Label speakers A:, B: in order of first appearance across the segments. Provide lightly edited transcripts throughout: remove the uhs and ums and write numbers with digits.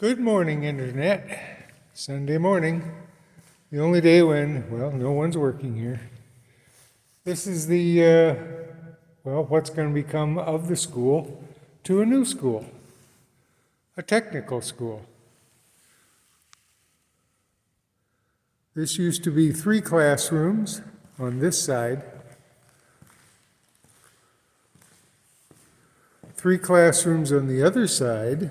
A: Good morning, Internet. Sunday morning, the only day when, well, no one's working here. This is the, what's going to become of the school to a new school, a technical school. This used to be 3 classrooms on this side, 3 classrooms on the other side.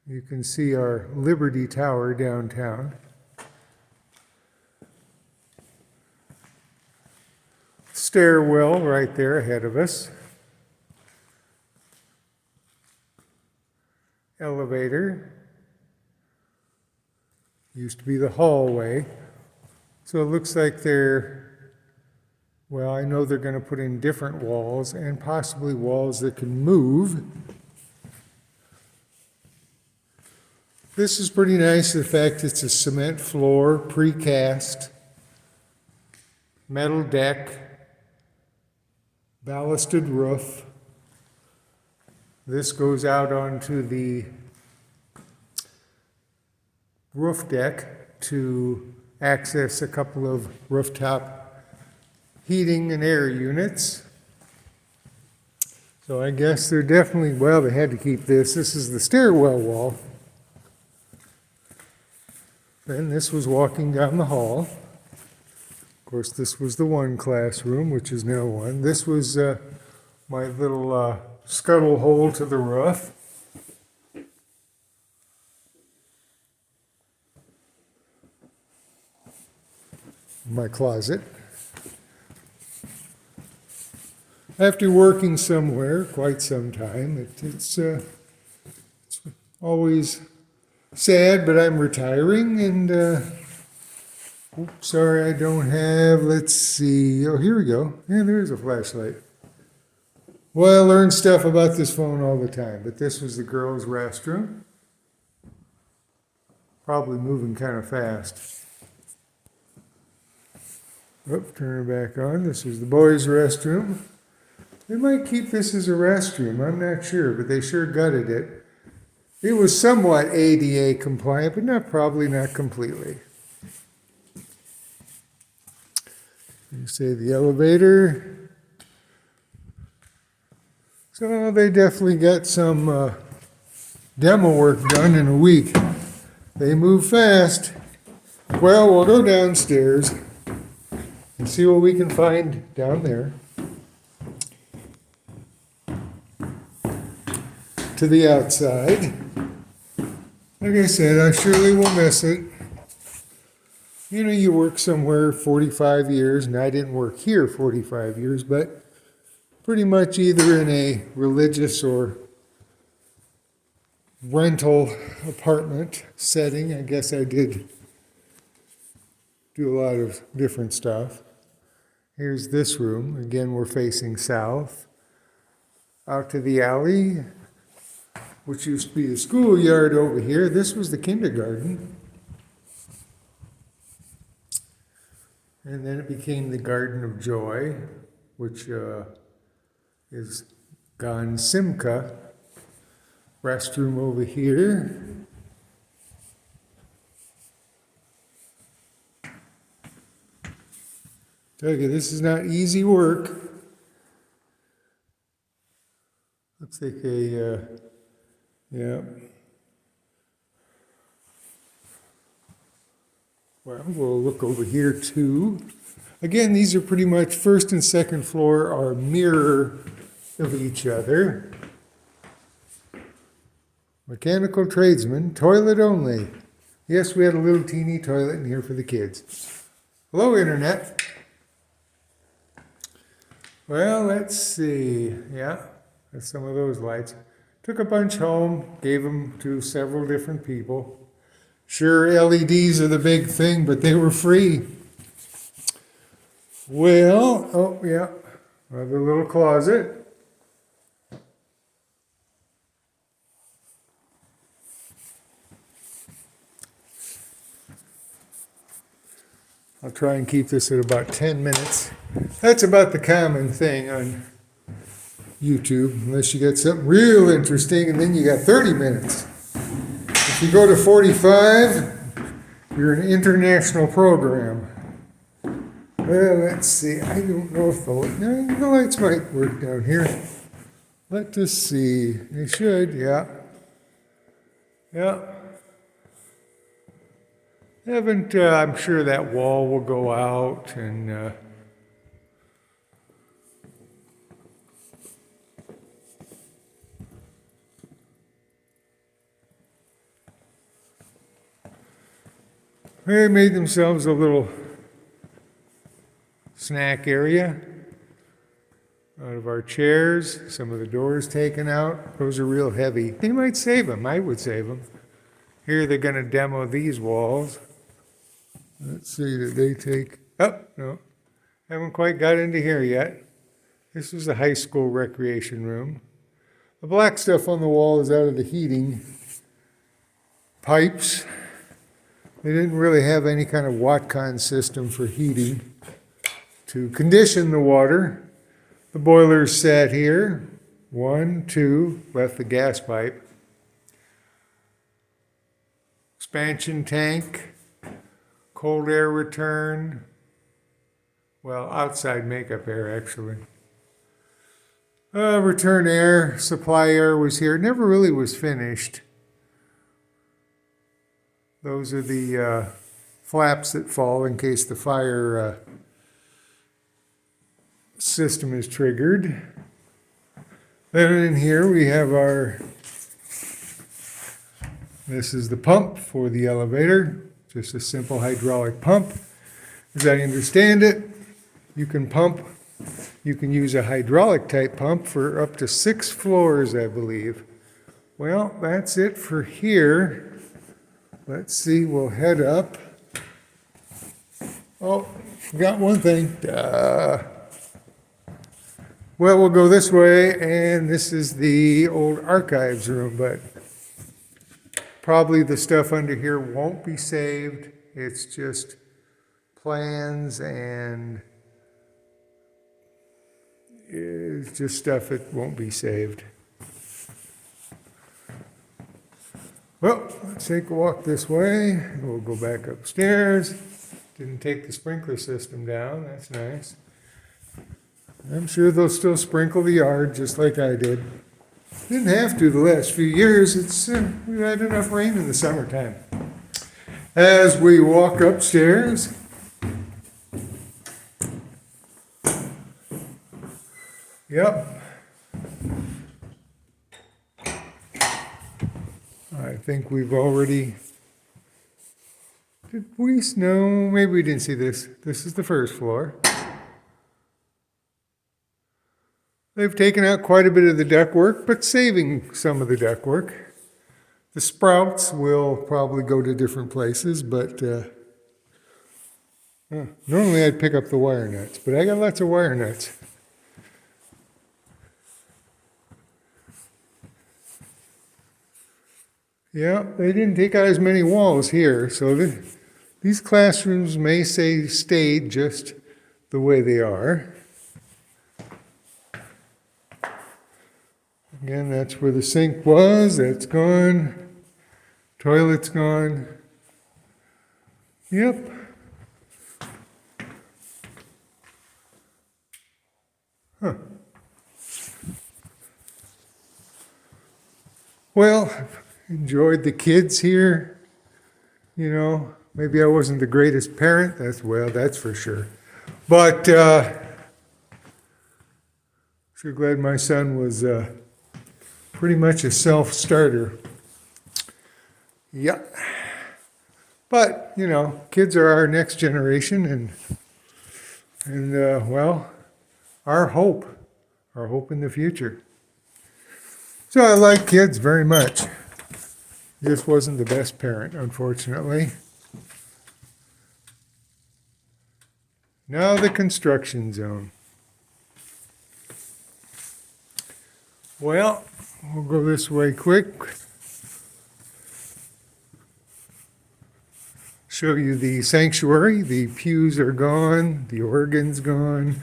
A: You can see our Liberty Tower downtown. Stairwell right there ahead of us. Elevator. Used to be the hallway. So it looks like I know they're going to put in different walls and possibly walls that can move. This is pretty nice, the fact it's a cement floor, precast, metal deck, ballasted roof. This goes out onto the roof deck to access a couple of rooftop heating and air units. So I guess they're definitely, they had to keep this. This is the stairwell wall. And this was walking down the hall. Of course, this was the 1 classroom, which is now 1. This was my little scuttle hole to the roof. My closet. After working somewhere quite some time, it's always sad, but I'm retiring, and sorry I don't have, let's see, here we go. Yeah, there's a flashlight. Well, I learn stuff about this phone all the time, but this was the girls' restroom. Probably moving kind of fast. Turn it back on. This is the boys' restroom. They might keep this as a restroom, I'm not sure, but they sure gutted it. It was somewhat ADA compliant, but probably not completely. You say the elevator. So they definitely got some demo work done in a week. They move fast. Well, we'll go downstairs and see what we can find down there. To the outside. Like I said, I surely will miss it. You know, you work somewhere 45 years, and I didn't work here 45 years, but pretty much either in a religious or rental apartment setting. I guess I did do a lot of different stuff. Here's this room. Again, we're facing south. Out to the alley, which used to be the schoolyard over here. This was the kindergarten. And then it became the Garden of Joy, which is Gan Simcha. Restroom over here. Tell you, this is not easy work. Looks like yeah. Well, we'll look over here too. Again, these are pretty much first and second floor are mirror of each other. Mechanical tradesman, toilet only. Yes, we had a little teeny toilet in here for the kids. Hello, Internet. Well, let's see. Yeah, that's some of those lights. Took a bunch home, gave them to several different people. Sure, LEDs are the big thing, but they were free. Well, another little closet. I'll try and keep this at about 10 minutes. That's about the common thing on YouTube, unless you got something real interesting, and then you got 30 minutes. If you go to 45, you're an international program. Well, let's see. I don't know if the lights might work down here. Let us see. They should, yeah. Yeah. Haven't, I'm sure that wall will go out and they made themselves a little snack area out of our chairs. Some of the doors taken out. Those are real heavy. They might save them. I would save them. Here they're going to demo these walls. Let's see, did they take... Oh, no. Haven't quite got into here yet. This is the high school recreation room. The black stuff on the wall is out of the heating pipes. They didn't really have any kind of Watcon system for heating to condition the water. The boilers sat here. 1, 2, left the gas pipe. Expansion tank. Cold air return. Well, outside makeup air, actually. Return air, supply air was here. It never really was finished. Those are the flaps that fall in case the fire system is triggered. Then in here we have this is the pump for the elevator. Just a simple hydraulic pump. As I understand it, you can use a hydraulic type pump for up to 6 floors, I believe. Well, that's it for here. Let's see, we'll head up. Oh, forgot one thing. Well, we'll go this way, and this is the old archives room, but probably the stuff under here won't be saved. It's just plans and it's just stuff that won't be saved. Well, let's take a walk this way. We'll go back upstairs. Didn't take the sprinkler system down. That's nice. I'm sure they'll still sprinkle the yard just like I did. Didn't have to the last few years. We've had enough rain in the summertime. As we walk upstairs, yep. I think we've already, did we? No, maybe we didn't see this. This is the first floor. They've taken out quite a bit of the ductwork, but saving some of the ductwork. The sprouts will probably go to different places, but normally I'd pick up the wire nuts, but I got lots of wire nuts. Yeah, they didn't take out as many walls here, so these classrooms may say stayed just the way they are. Again, that's where the sink was. That's gone. Toilet's gone. Yep. Huh. Well, enjoyed the kids here. You know, maybe I wasn't the greatest parent. That's for sure. But sure glad my son was pretty much a self-starter. Yep. But, you know, kids are our next generation and well, our hope in the future. So I like kids very much. Just wasn't the best parent, unfortunately. Now the construction zone. Well, we'll go this way quick. Show you the sanctuary. The pews are gone. The organ's gone.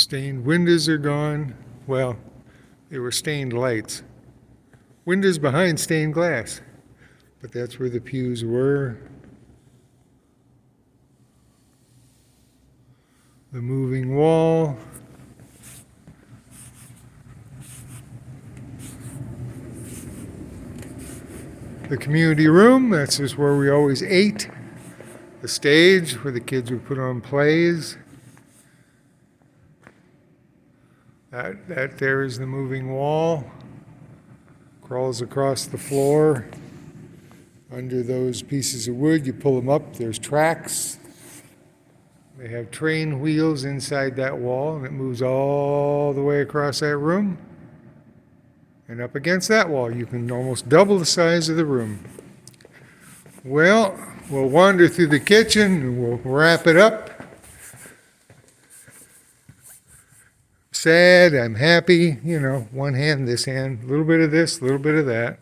A: Stained windows are gone. Well, they were stained lights. Windows behind stained glass. But that's where the pews were. The moving wall. The community room, that's just where we always ate. The stage where the kids would put on plays. That there is the moving wall. Crawls across the floor. Under those pieces of wood, you pull them up, there's tracks. They have train wheels inside that wall, and it moves all the way across that room. And up against that wall, you can almost double the size of the room. Well, we'll wander through the kitchen and we'll wrap it up. Sad, I'm happy, one hand, this hand, a little bit of this, a little bit of that.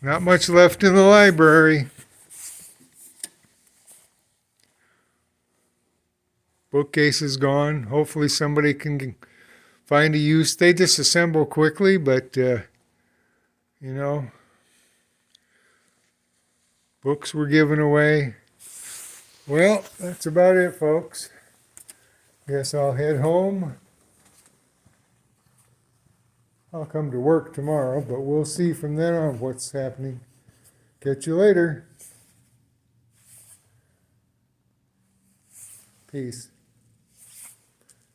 A: Not much left in the library. Bookcase is gone. Hopefully somebody can find a use. They disassemble quickly, but, books were given away. Well, that's about it, folks. Guess I'll head home. I'll come to work tomorrow, but we'll see from then on what's happening. Catch you later. Peace.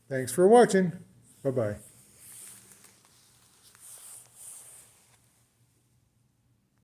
A: Thanks for watching. Bye-bye.